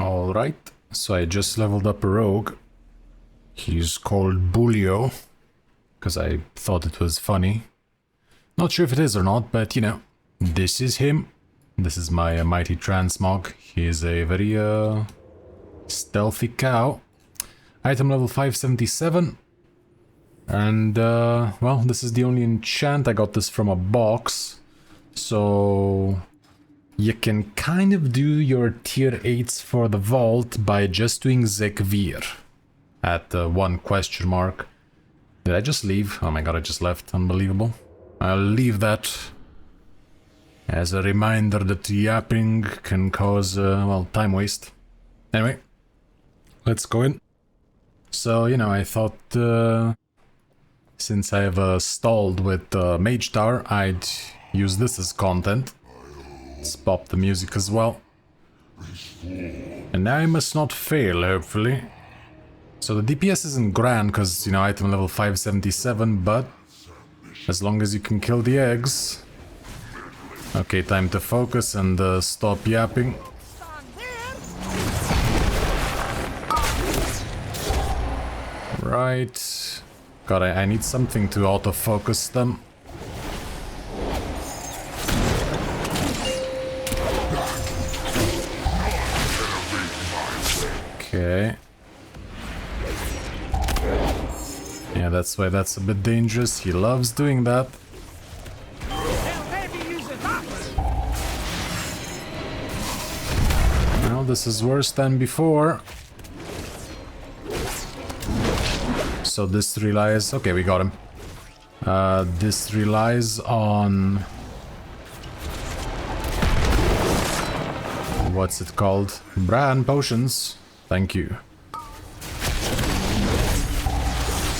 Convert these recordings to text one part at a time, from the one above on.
Alright, so I just leveled up a rogue. He's called Bulio, because I thought it was funny. Not sure if it is or not, but you know, this is him. This is my mighty transmog. He is a very stealthy cow. Item level 577. And well, this is the only enchant. I got this from a box. So you can kind of do your tier 8s for the vault by just doing Zekvir at 1 question mark. Did I just leave? Oh my god, I just left. Unbelievable. I'll leave that as a reminder that yapping can cause, well, time waste. Anyway, let's go in. So, you know, I thought, since I have stalled with Mage Tower, I'd use this as content. Let's pop the music as well. And now I must not fail, hopefully. So the DPS isn't grand, because, you know, item level 577, but as long as you can kill the eggs. Okay, time to focus and stop yapping. Right. God, I need something to autofocus them. Okay. Yeah, that's why that's a bit dangerous. He loves doing that. Well, this is worse than before. So this relies... Okay, we got him. This relies on... What's it called? Bran potions. Thank you.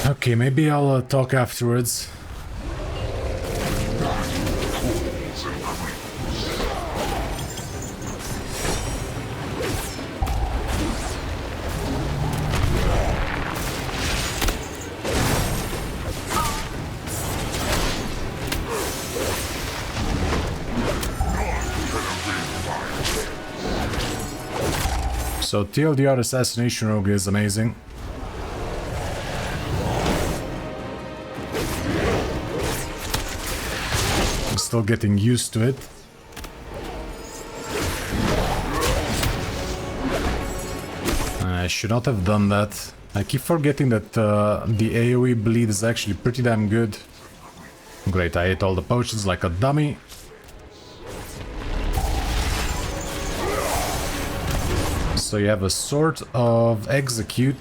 Okay, maybe I'll talk afterwards. So TLDR Assassination Rogue is amazing. I'm still getting used to it. I should not have done that. I keep forgetting that the AoE bleed is actually pretty damn good. Great, I ate all the potions like a dummy. So you have a sort of execute.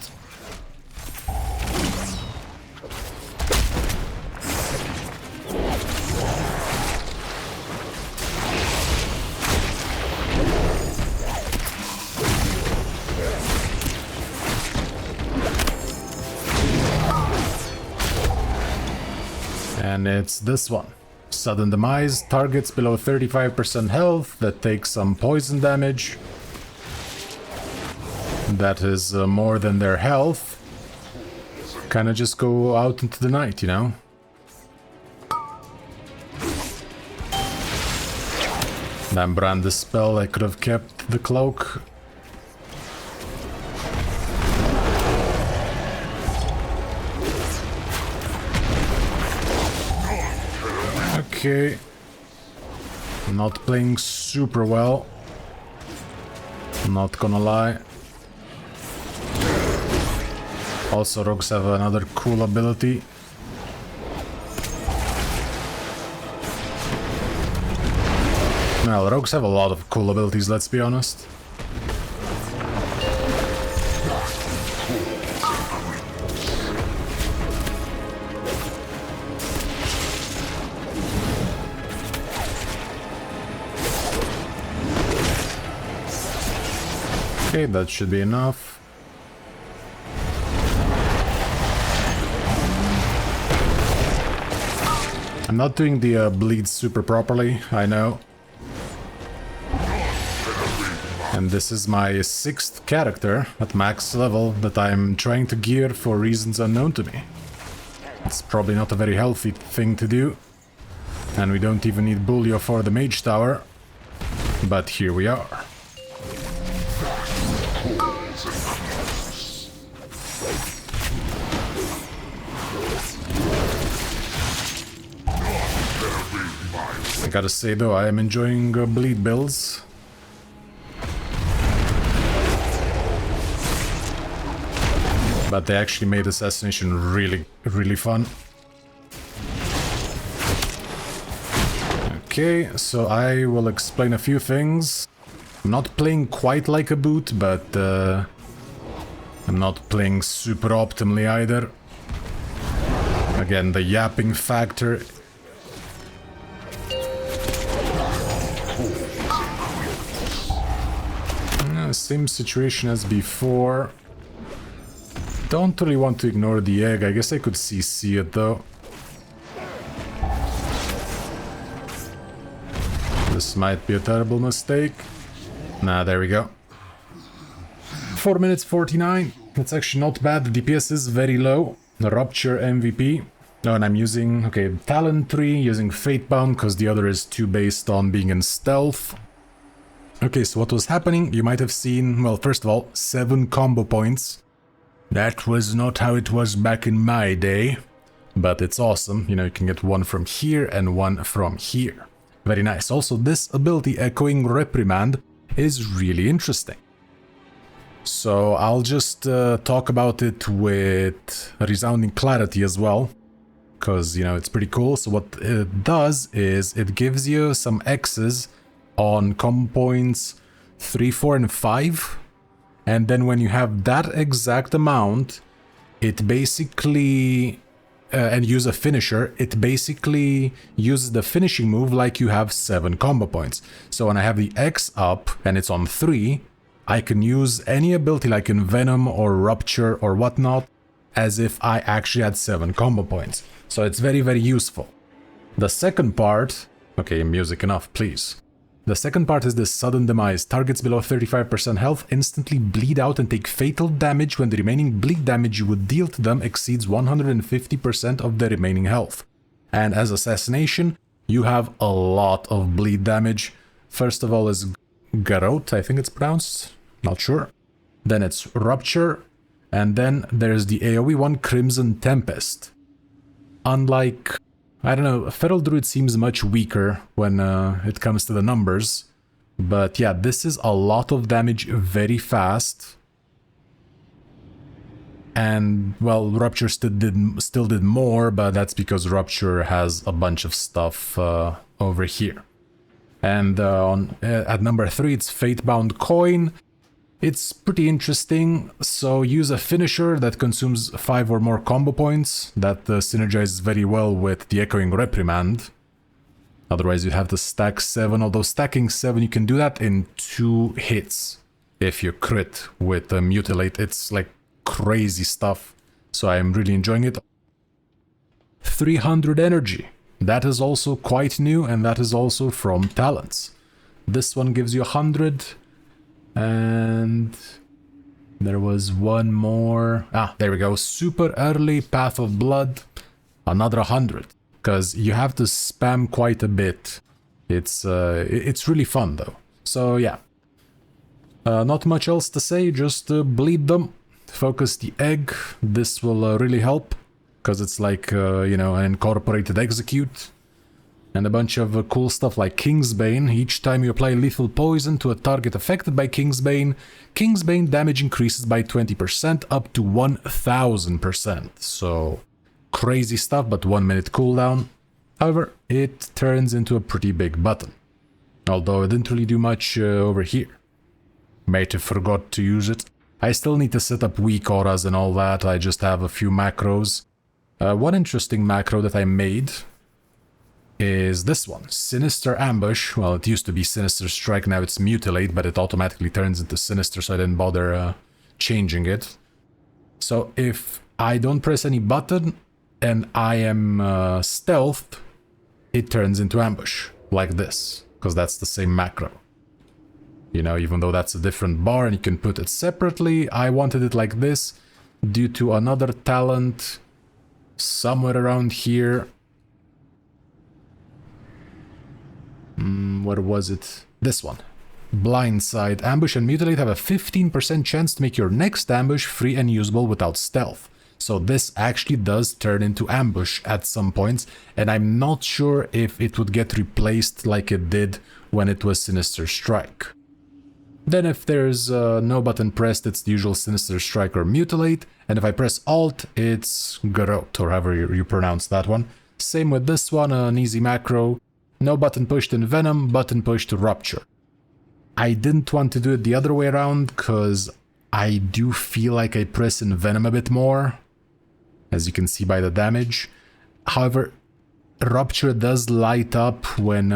And it's this one. Sudden Demise, targets below 35% health that take some poison damage. That is more than their health. Kinda just go out into the night, you know? Damn, brand the spell, I could have kept the cloak. Okay. Not playing super well. Not gonna lie. Also, rogues have another cool ability. Well, rogues have a lot of cool abilities, let's be honest. Okay, that should be enough. I'm not doing the bleed super properly, I know. And this is my 6th character at max level that I'm trying to gear for reasons unknown to me. It's probably not a very healthy thing to do. And we don't even need Bulio for the Mage Tower. But here we are. I gotta say though, I am enjoying bleed builds. But they actually made Assassination really fun. Okay, so I will explain a few things. I'm not playing quite like a boot, but I'm not playing super optimally either. Again, the yapping factor. Same situation as before. Don't really want to ignore the egg. I guess I could CC it though. This might be a terrible mistake. Nah, there we go. 4 minutes 49. That's actually not bad. The DPS is very low. The Rupture MVP. Oh, and I'm using, okay, Talent 3, using Fatebound because the other is 2 based on being in stealth. Okay, so what was happening? You might have seen, well, first of all, 7 combo points. That was not how it was back in my day, but it's awesome. You know, you can get 1 from here and 1 from here. Very nice. Also, this ability, Echoing Reprimand, is really interesting. So I'll just talk about it with resounding clarity as well, because, you know, it's pretty cool. So what it does is it gives you some X's on combo points 3, 4, and 5. And then when you have that exact amount, it basically, and use a finisher, it basically uses the finishing move like you have 7 combo points. So when I have the X up and it's on 3, I can use any ability like Envenom or Rupture or whatnot as if I actually had 7 combo points. So it's very, very useful. The second part, okay, music enough, please. The second part is the sudden demise. Targets below 35% health instantly bleed out and take fatal damage when the remaining bleed damage you would deal to them exceeds 150% of their remaining health. And as Assassination, you have a lot of bleed damage. First of all is Garrote, I think it's pronounced, not sure. Then it's Rupture, and then there's the AoE one, Crimson Tempest. Unlike, I don't know, Feral Druid seems much weaker when it comes to the numbers. But yeah, this is a lot of damage very fast. And, well, Rupture still did more, but that's because Rupture has a bunch of stuff over here. And at number 3, it's Fatebound Coin. It's pretty interesting, so use a finisher that consumes 5 or more combo points. That synergizes very well with the Echoing Reprimand. Otherwise you have to stack 7, although stacking 7 you can do that in 2 hits. If you crit with Mutilate, it's like crazy stuff, so I'm really enjoying it. 300 energy. That is also quite new, and that is also from talents. This one gives you 100, and there was one more. Ah, there we go. Super early Path of Blood, another 100, because you have to spam quite a bit. It's really fun though. So yeah, not much else to say. Just bleed them, focus the egg. This will really help. Because it's like, you know, an incorporated execute. And a bunch of cool stuff like Kingsbane. Each time you apply lethal poison to a target affected by Kingsbane, Kingsbane damage increases by 20% up to 1000%. So, crazy stuff, but 1 minute cooldown. However, it turns into a pretty big button. Although it didn't really do much over here. Might have forgot to use it. I still need to set up weak auras and all that. I just have a few macros. One interesting macro that I made is this one, Sinister Ambush. Well, it used to be Sinister Strike, now it's Mutilate, but it automatically turns into Sinister, so I didn't bother changing it. So if I don't press any button and I am stealthed, it turns into Ambush, like this, because that's the same macro. You know, even though that's a different bar and you can put it separately, I wanted it like this due to another talent somewhere around here. Where was it? This one. Blindside. Ambush and Mutilate have a 15% chance to make your next ambush free and usable without stealth. So this actually does turn into ambush at some points, and I'm not sure if it would get replaced like it did when it was Sinister Strike. Then if there's no button pressed, it's the usual Sinister Strike or Mutilate, and if I press Alt, it's Garrote, or however you pronounce that one. Same with this one, an easy macro. No button pushed in Venom, button pushed to Rupture. I didn't want to do it the other way around, because I do feel like I press in Venom a bit more, as you can see by the damage. However, Rupture does light up when,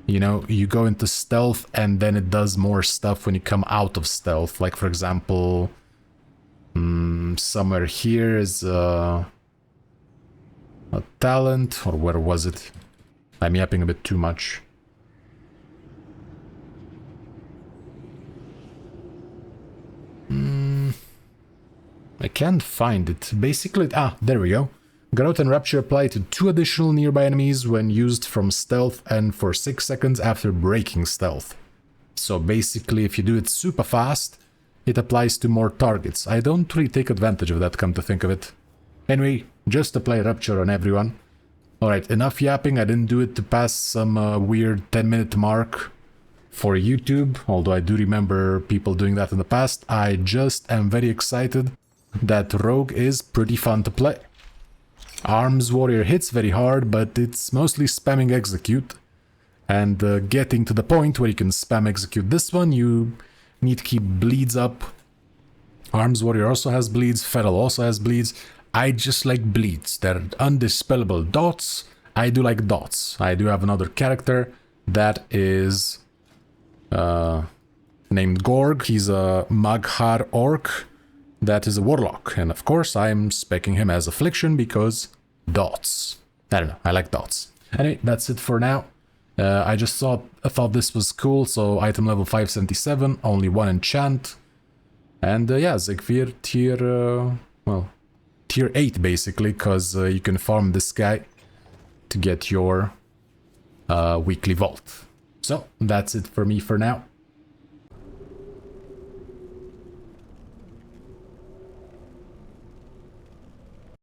you know, you go into stealth, and then it does more stuff when you come out of stealth. Like, for example, somewhere here is a talent, or where was it? I'm yapping a bit too much. I can't find it. Basically, there we go. Garrote and Rupture apply to 2 additional nearby enemies when used from stealth and for 6 seconds after breaking stealth. So basically, if you do it super fast, it applies to more targets. I don't really take advantage of that, come to think of it. Anyway, just apply Rupture on everyone. Alright, enough yapping. I didn't do it to pass some weird 10-minute mark for YouTube, although I do remember people doing that in the past. I just am very excited that Rogue is pretty fun to play. Arms Warrior hits very hard, but it's mostly spamming execute. And getting to the point where you can spam execute this one, you need to keep bleeds up. Arms Warrior also has bleeds, Feral also has bleeds. I just like bleeds. They're undispellable dots. I do like dots. I do have another character that is named Gorg. He's a Maghar Orc that is a Warlock. And of course, I'm speccing him as Affliction because dots. I don't know. I like dots. Anyway, that's it for now. I thought this was cool. So item level 577, only 1 enchant. And yeah, Zekvir tier, well, tier 8 basically, because you can farm this guy to get your weekly vault. So that's it for me for now.